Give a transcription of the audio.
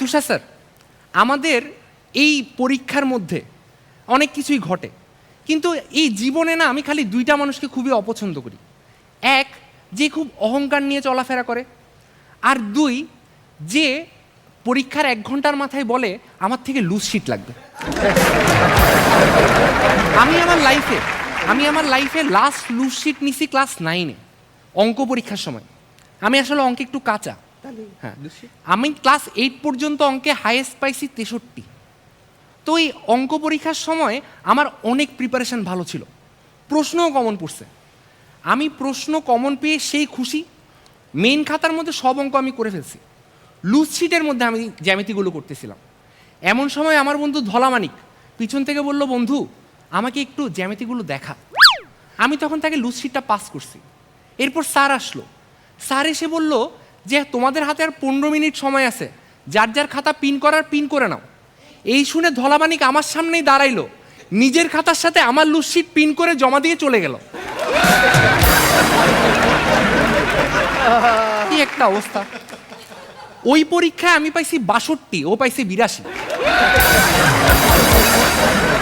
তুষার sir, আমাদের এই পরীক্ষার মধ্যে অনেক কিছুই ঘটে, কিন্তু এই জীবনে না আমি খালি দুইটা মানুষকে খুবই অপছন্দ করি। এক, যে খুব অহংকার নিয়ে চলাফেরা করে, আর দুই, যে পরীক্ষার 1 ঘন্টার মাথায় বলে আমার থেকে লুজ শিট লাগবে। আমি আমার লাইফে লাস্ট লুজ শিট নিছি ক্লাস 9-এ অঙ্ক পরীক্ষার সময়। আমি আসলে অঙ্কে একটু কাঁচা। হ্যাঁ, আমি ক্লাস 8 পর্যন্ত অঙ্কে হাইয়েস্ট পাইছি 63। তো এই অঙ্ক পরীক্ষার সময় আমার অনেক প্রিপারেশন ভালো ছিল, প্রশ্নও কমন পড়ছে। আমি প্রশ্ন কমন পেয়ে সেই খুশি, মেইন খাতার মধ্যে সব অঙ্ক আমি করে ফেলছি, লুজ শিটের মধ্যে আমি জ্যামিতিগুলো করতেছিলাম। এমন সময় আমার বন্ধু ধলামানিক পিছন থেকে বলল, বন্ধু আমাকে একটু জ্যামিতিগুলো দেখা। আমি তখন তাকে লুজ শিটটা পাস করছি। এরপর স্যার আসলো, স্যার এসে বলল যে তোমাদের হাতে আর 15 মিনিট সময় আছে, যার যার খাতা পিন করার পিন করে নাও। এই শুনে ধলামানিক আমার সামনেই দাঁড়াইলো, নিজের খাতার সাথে আমার লুজ শিট পিন করে জমা দিয়ে চলে গেল। কি একটা অবস্থা! ওই পরীক্ষায় আমি পাইছি 62, ও পাইছি 82।